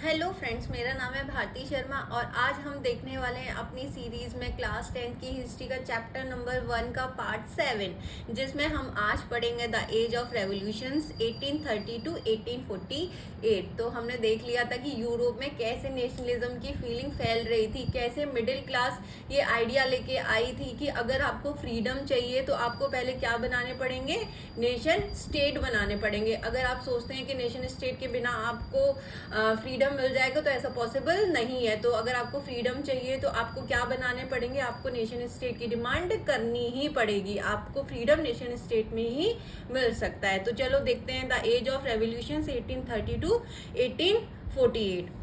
Hello friends, मेरा नाम है भारती शर्मा और आज हम देखने वाले हैं अपनी सीरीज में क्लास 10 की हिस्ट्री का चैप्टर नंबर 1 का पार्ट 7, जिसमें हम आज पढ़ेंगे the age of revolutions 1830 to 1848। तो हमने देख लिया था कि यूरोप में कैसे नेशनलिज्म की फीलिंग फैल रही थी, कैसे मिडिल क्लास ये आइडिया लेके आई थी कि अगर आपको फ्रीडम चाहिए तो आपको पहले क्या बनाने पड़ेंगे, नेशन स्टेट बनाने पड़ेंगे। अगर आप सोचते हैं कि नेशन स्टेट के बिना आपको फ्रीडम मिल जाएगा तो ऐसा पॉसिबल नहीं है। तो अगर आपको फ्रीडम चाहिए तो आपको क्या बनाने पड़ेंगे, आपको नेशन स्टेट की डिमांड करनी ही पड़ेगी। आपको फ्रीडम नेशन स्टेट में ही मिल सकता है। तो चलो देखते हैं the age of revolution 1830 to 1848।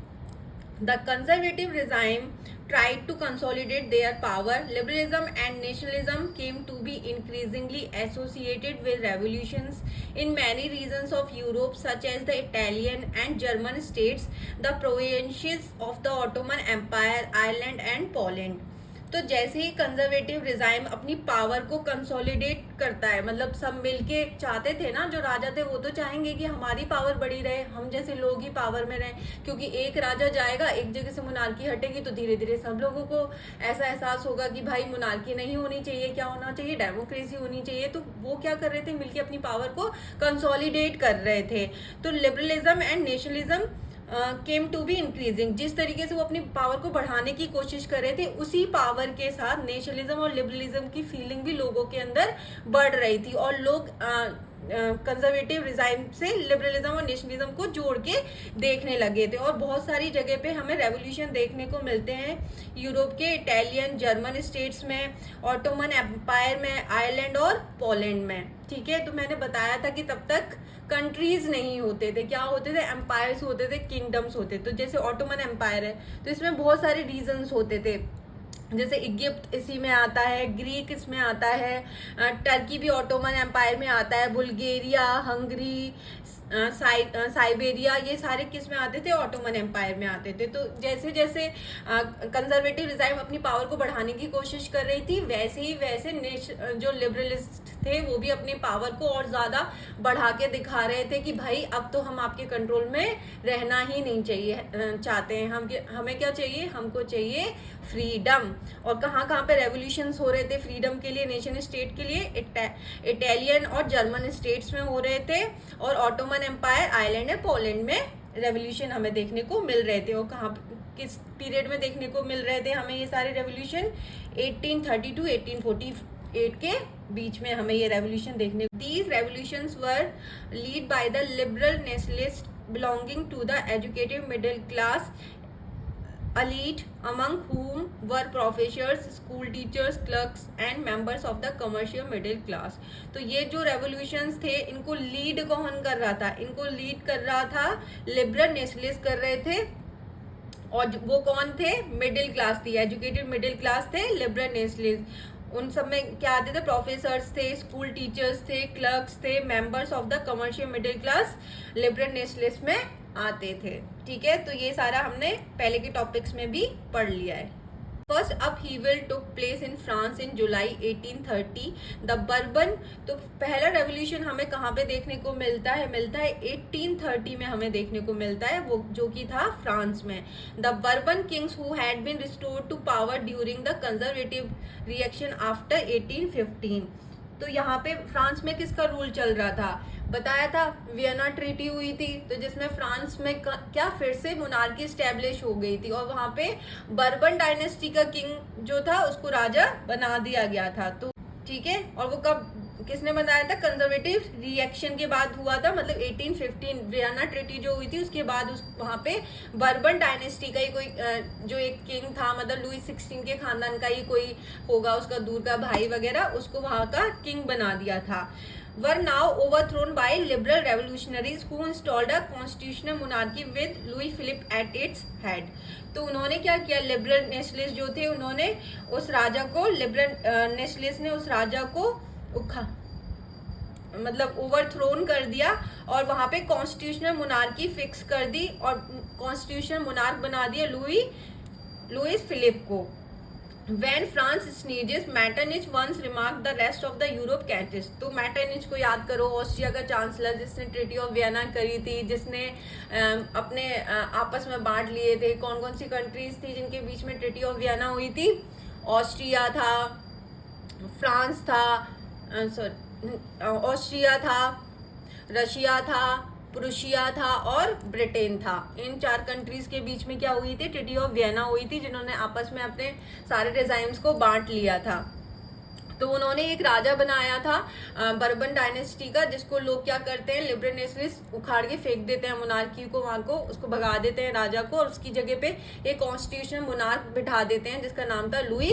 The conservative regime tried to consolidate their power. Liberalism and nationalism came to be increasingly associated with revolutions in many regions of Europe, such as the Italian and German states, the provinces of the Ottoman Empire, Ireland and Poland. तो जैसे ही conservative regime अपनी power को consolidate करता है, मतलब सब मिलके चाहते थे ना, जो राजा थे वो तो चाहेंगे कि हमारी पावर बढ़ी रहे, हम जैसे लोग ही पावर में रहें, क्योंकि एक राजा जाएगा, एक जगह से मोनार्की हटेगी तो धीरे धीरे सब लोगों को ऐसा एहसास होगा कि भाई मोनार्की नहीं होनी चाहिए, क्या होना चाहिए, डेमोक्रेसी होनी चाहिए। तो वो क्या कर रहे थे, मिलके अपनी पावर को कंसोलिडेट कर रहे थे। तो liberalism and nationalism came to be increasing. जिस तरीके से वो अपनी पावर को बढ़ाने की कोशिश कर रहे थे, उसी पावर के साथ नेशनलिज्म और लिबरलिज्म की फीलिंग भी लोगों के अंदर बढ़ रही थी और लोग कंजर्वेटिव रिजाइम से लिबरलिज्म और नेशनलिज्म को जोड़ के देखने लगे थे। और बहुत सारी जगह पे हमें रेवोल्यूशन देखने को मिलते हैं, यूरोप के इटालियन जर्मन स्टेट्स में, ऑटोमन एम्पायर में, आयरलैंड और पोलैंड में। ठीक है, तो मैंने बताया था कि तब तक कंट्रीज नहीं होते थे, क्या होते थे, एम्पायर्स होते थे, किंगडम्स होते। तो जैसे ऑटोमन एम्पायर है तो इसमें बहुत सारे रीजन्स होते थे, जैसे इजिप्ट इसी में आता है, ग्रीक इसमें आता है, टर्की भी ऑटोमन एम्पायर में आता है, बुल्गारिया, हंगरी, साइबेरिया, ये सारे किस में आते थे, ऑटोमन एम्पायर में आते थे। तो जैसे जैसे कंजर्वेटिव रिजाइम अपनी पावर को बढ़ाने की कोशिश कर रही थी, वैसे ही वैसे जो लिबरलिस्ट थे वो भी अपनी पावर को और ज्यादा बढ़ा के दिखा रहे थे कि भाई अब तो हम आपके कंट्रोल में रहना ही नहीं चाहिए, चाहते हैं हमें क्या चाहिए, हमको चाहिए फ्रीडम। और कहाँ कहाँ पे रेवोल्यूशंस हो रहे थे फ्रीडम के लिए, नेशन स्टेट के लिए, इटालियन और जर्मन स्टेट्स में हो रहे थे, और ऑटोमन एम्पायर, आयरलैंड और पोलैंड में रेवोल्यूशन हमें देखने को मिल रहे थे। और कहाँ किस पीरियड में देखने को मिल रहे थे हमें ये सारे रेवोल्यूशन, 1830 टू 1848 के बीच में हमें ये रेवोल्यूशन देखने। These revolutions were lead by the liberal nationalist belonging to the educated middle class elite, among whom were professors, school teachers, clerks and members of the commercial middle class। तो ये जो revolutions थे इनको lead कौन कर रहा था, इनको लीड कर रहा था लिबरल नेशनलिस्ट कर रहे थे। और वो कौन थे, मिडिल क्लास थी, एजुकेटेड मिडिल क्लास थे लिबरल नेशनलिस्ट। उन सब में क्या आते थे, प्रोफेसर्स थे, स्कूल टीचर्स थे, क्लर्क्स थे, members of the commercial middle class liberal nationalist में आते थे। ठीक है, तो ये सारा हमने पहले के टॉपिक्स में भी पढ़ लिया है। First upheaval took place in France in July 1830, the bourbon. तो पहला रेवोल्यूशन हमें कहाँ पे देखने को मिलता है, 1830 में हमें देखने को मिलता है, वो जो कि था फ्रांस में। The Bourbon kings who had been restored to power during the conservative reaction after 1815। तो यहाँ पे फ्रांस में किसका रूल चल रहा था, बताया था वियना ट्रीटी हुई थी, तो जिसमें फ्रांस में क्या फिर से मोनार्की स्टैब्लिश हो गई थी, और वहां पे बर्बन डायनेस्टी का किंग जो था उसको राजा बना दिया गया था। तो ठीक है, और वो कब किसने बनाया था, कंजर्वेटिव रिएक्शन के बाद हुआ था, मतलब 1815 वियना ट्रीटी जो हुई थी उसके बाद वहां पे बर्बन डायनेस्टी का ही कोई जो एक किंग था, मतलब लुई 16 के खानदान का ही कोई होगा, उसका दूर का भाई वगैरह, उसको वहां का किंग बना दिया था। were now overthrown by liberal revolutionaries who installed a constitutional monarchy with Louis Philippe at its head। तो उन्होंने क्या किया, लिबरल नेशनलिस्ट जो थे उन्होंने उस राजा को, लिबरल नेशनलिस्ट ने उस राजा को मतलब ओवरथ्रोन कर दिया और वहां पे कॉन्स्टिट्यूशनल मोनार्की फिक्स कर दी और कॉन्स्टिट्यूशनल मोनार्क बना दिया लुइस फिलिप को। When France sneezes, Metternich once remarked the rest of the Europe catches. तो Metternich को याद करो, ऑस्ट्रिया का चांसलर जिसने ट्रीटी ऑफ वियना करी थी, जिसने अपने आपस में बांट लिए थे। कौन कौन सी कंट्रीज थी जिनके बीच में ट्रीटी ऑफ वियना हुई थी? ऑस्ट्रिया था, फ्रांस था, ऑस्ट्रिया था, रशिया था, प्रुशिया था और ब्रिटेन था। इन 4 कंट्रीज के बीच में क्या हुई थी? ट्रीटी ऑफ वियना हुई थी, जिन्होंने आपस में अपने सारे रिजाइम्स को बांट लिया था। तो उन्होंने एक राजा बनाया था बर्बन डायनेस्टी का, जिसको लोग क्या करते हैं, लिबरल नेशनलिस्ट उखाड़ के फेंक देते हैं मोनार्की को, वहां को उसको भगा देते हैं राजा को, और उसकी जगह पे एक कॉन्स्टिट्यूशनल मोनार्क बिठा देते हैं जिसका नाम था लुई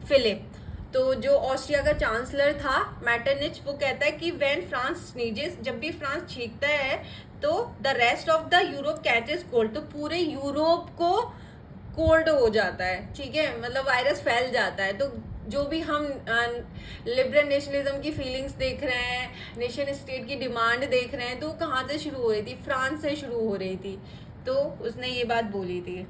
फिलिप। तो जो ऑस्ट्रिया का चांसलर था मैटरनिच, वो कहता है कि व्हेन फ्रांस स्नीजेस, जब भी फ्रांस छींकता है तो the rest of the Europe catches cold, तो पूरे यूरोप को कोल्ड हो जाता है, ठीक है, मतलब वायरस फैल जाता है। तो जो भी हम लिबरल नेशनलिज्म की फीलिंग्स देख रहे हैं, नेशन स्टेट की डिमांड देख रहे हैं, तो कहाँ से शुरू हो रही थी? फ्रांस से शुरू हो रही थी। तो उसने ये बात बोली थी।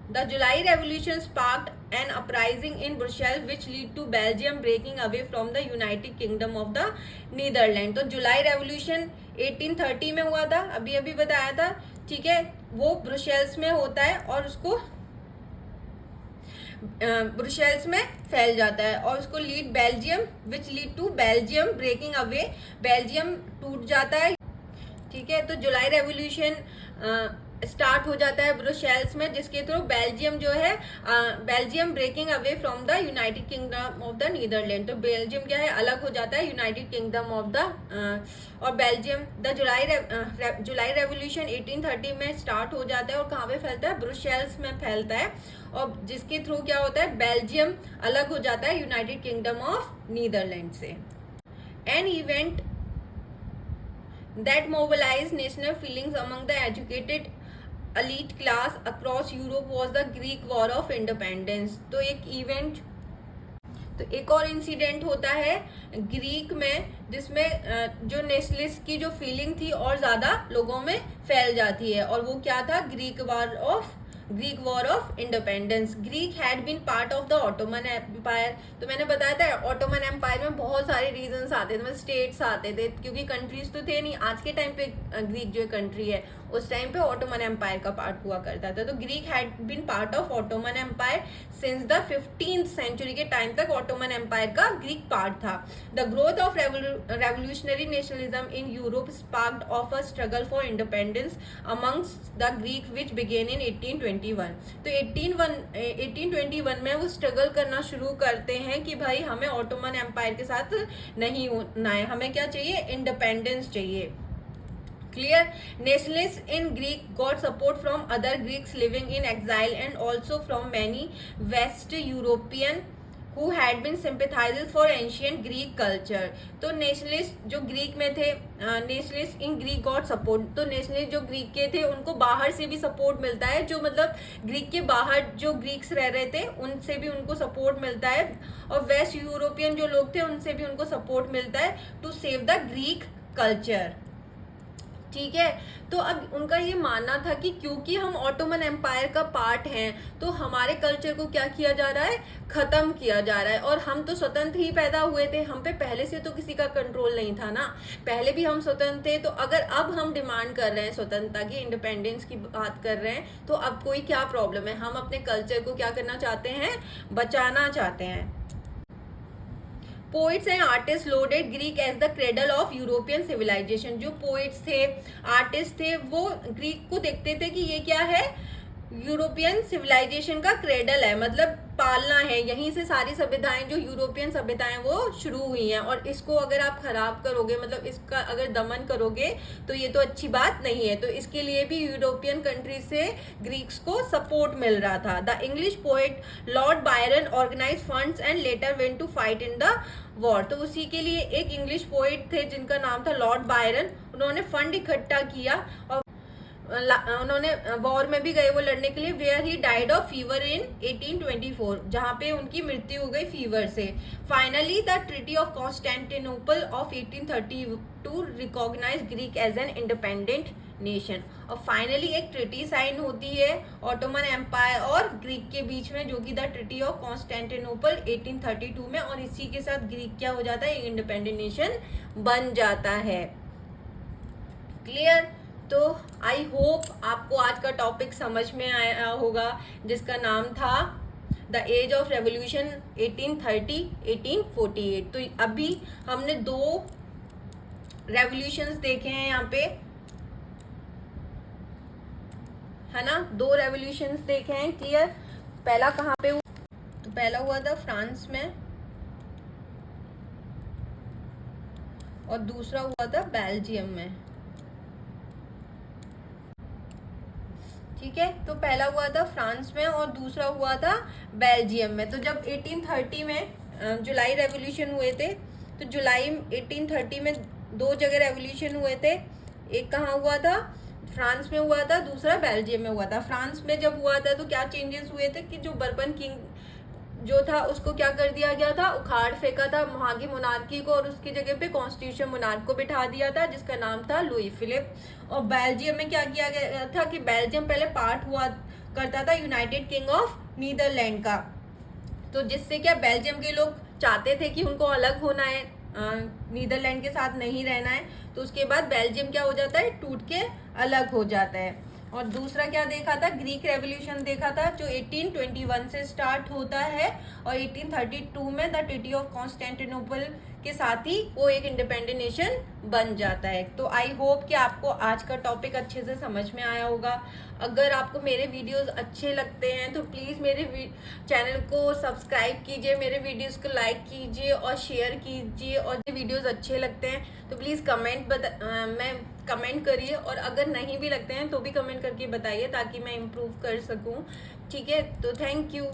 The July Revolution sparked an uprising in Brussels which led to Belgium breaking away from the United Kingdom of the Netherlands. तो जुलाई रेवोल्यूशन 1830 में हुआ था, अभी अभी बताया था, ठीक है। वो ब्रुसेल्स में होता है और उसको ब्रुसेल्स में फैल जाता है और उसको lead Belgium which lead to Belgium breaking away, Belgium टूट जाता है, ठीक है। तो जुलाई रेवोल्यूशन स्टार्ट हो जाता है ब्रुसेल्स में, जिसके थ्रू बेल्जियम जो है, Belgium breaking away from the United Kingdom of the Netherland. तो बेल्जियम क्या है, अलग हो जाता है यूनाइटेड किंगडम ऑफ द, और बेल्जियम, द जुलाई रेवोल्यूशन 1830 में स्टार्ट हो जाता है और कहाँ पे फैलता है? ब्रुसेल्स में फैलता है, और जिसके थ्रू क्या होता है, बेल्जियम अलग हो जाता है यूनाइटेड किंगडम ऑफ नीदरलैंड से। An event that mobilized national feelings among the educated elite class across Europe was the Greek War of Independence। तो एक इवेंट, तो एक और इंसिडेंट होता है ग्रीक में, जिसमें जो नेशनलिस्ट की जो फीलिंग थी और ज्यादा लोगों में फैल जाती है, और वो क्या था? Greek war of independence. Greek had been part of the Ottoman empire. तो मैंने बताया था ऑटोमन एम्पायर में बहुत सारे रीजन्स आते थे, मतलब स्टेट्स आते थे, क्योंकि कंट्रीज तो थे नहीं। आज के टाइम पे ग्रीक जो कंट्री है, उस टाइम पे ऑटोमन एम्पायर का पार्ट हुआ करता था। तो Greek had been part of Ottoman empire since the 15th century के टाइम तक ऑटोमन एम्पायर का ग्रीक पार्ट था। The growth of revolutionary nationalism in Europe sparked off a struggle for independence amongst the Greek which began in 1821। तो 1821 में वो struggle करना शुरू करते हैं कि भाई हमें ऑटोमन एम्पायर के साथ नहीं होना है, हमें क्या चाहिए? इंडिपेंडेंस चाहिए। Clear? Nationalists in Greek got support from other Greeks living in exile and also from many West European who had been sympathizers for ancient Greek culture। तो नेशनलिस्ट जो ग्रीक में थे, nationalist in Greek got support, तो nationalist जो Greek के थे उनको बाहर से भी सपोर्ट मिलता है, जो मतलब ग्रीक के बाहर जो ग्रीक्स रह रहे थे उनसे भी उनको सपोर्ट मिलता है, और वेस्ट यूरोपियन जो लोग थे उनसे भी उनको सपोर्ट मिलता है to save the Greek culture, ठीक है। तो अब उनका ये मानना था कि क्योंकि हम ऑटोमन एम्पायर का पार्ट हैं, तो हमारे कल्चर को क्या किया जा रहा है? खत्म किया जा रहा है, और हम तो स्वतंत्र ही पैदा हुए थे, हम पे पहले से तो किसी का कंट्रोल नहीं था ना, पहले भी हम स्वतंत्र थे। तो अगर अब हम डिमांड कर रहे हैं स्वतंत्रता की, इंडिपेंडेंस की बात कर रहे हैं, तो अब कोई क्या प्रॉब्लम है? हम अपने कल्चर को क्या करना चाहते हैं? बचाना चाहते हैं। Poets and artist lauded Greek as the cradle of European civilisation. जो पोइट्स थे, आर्टिस्ट थे, वो ग्रीक को देखते थे कि ये क्या है? यूरोपियन सिविलाइजेशन का क्रेडल है, मतलब पालना है, यहीं से सारी सभ्यताएं, जो यूरोपियन सभ्यताएं वो शुरू हुई हैं, और इसको अगर आप खराब करोगे, मतलब इसका अगर दमन करोगे, तो ये तो अच्छी बात नहीं है। तो इसके लिए भी यूरोपियन कंट्री से ग्रीक्स को सपोर्ट मिल रहा था। The English poet Lord Byron organise funds and later went to fight in the war. तो उसी के लिए एक इंग्लिश पोएट थे जिनका नाम था लॉर्ड बायरन, उन्होंने फंड इकट्ठा किया और उन्होंने वॉर में भी गए वो लड़ने के लिए। Where he died of fever in 1824, जहाँ पे उनकी मृत्यु हो गई फीवर से। Finally the treaty of Constantinople of 1832 recognise Greek as an independent nation. और फाइनली एक ट्रिटी साइन होती है ऑटोमन एम्पायर और ग्रीक के बीच में, जो कि द ट्रिटी ऑफ कॉन्स्टेंटिनोपल 1832 में, और इसी के साथ ग्रीक क्या हो जाता है, इंडिपेंडेंट नेशन बन जाता है। क्लियर? तो आई होप आपको आज का टॉपिक समझ में आया होगा, जिसका नाम था द एज ऑफ रेवोल्यूशन 1830-1848। तो अभी हमने 2 रेवोल्यूशंस देखे हैं यहाँ पे, है ना, 2 रेवोल्यूशंस देखे हैं। क्लियर? पहला कहाँ पे हुआ? तो पहला हुआ था फ्रांस में और दूसरा हुआ था बेल्जियम में। ठीक है, तो पहला हुआ था फ्रांस में और दूसरा हुआ था बेल्जियम में। तो जब 1830 में जुलाई रेवोल्यूशन हुए थे, तो जुलाई 1830 में 2 जगह रेवोल्यूशन हुए थे। एक कहाँ हुआ था? फ्रांस में हुआ था, दूसरा बेल्जियम में हुआ था। फ्रांस में जब हुआ था तो क्या चेंजेस हुए थे कि जो बर्बन किंग जो था उसको क्या कर दिया गया था, उखाड़ फेंका था वहां की मोनार्की को, और उसकी जगह पे कॉन्स्टिट्यूशन मोनार्क को बिठा दिया था, जिसका नाम था लुई फिलिप। और बेल्जियम में क्या किया गया था कि बेल्जियम पहले पार्ट हुआ करता था यूनाइटेड किंग ऑफ नीदरलैंड का। तो जिससे क्या बेल्जियम के लोग चाहते थे कि उनको अलग होना है, नीदरलैंड के साथ नहीं रहना है, तो उसके बाद बेल्जियम क्या हो जाता है, टूट के अलग हो जाता है। और दूसरा क्या देखा था, ग्रीक रेवोल्यूशन देखा था, जो 1821 से स्टार्ट होता है और 1832 में द ट्रीटी ऑफ कॉन्स्टेंटिनोपल के साथ ही वो एक इंडिपेंडेंट नेशन बन जाता है। तो आई होप कि आपको आज का टॉपिक अच्छे से समझ में आया होगा। अगर आपको मेरे वीडियोस अच्छे लगते हैं तो प्लीज़ मेरे चैनल को सब्सक्राइब कीजिए, मेरे वीडियोस को लाइक कीजिए और शेयर कीजिए, और जो वीडियोस अच्छे लगते हैं तो प्लीज़ कमेंट करिए, और अगर नहीं भी लगते हैं तो भी कमेंट करके बताइए ताकि मैं इम्प्रूव कर सकूं। ठीक है, तो थैंक यू।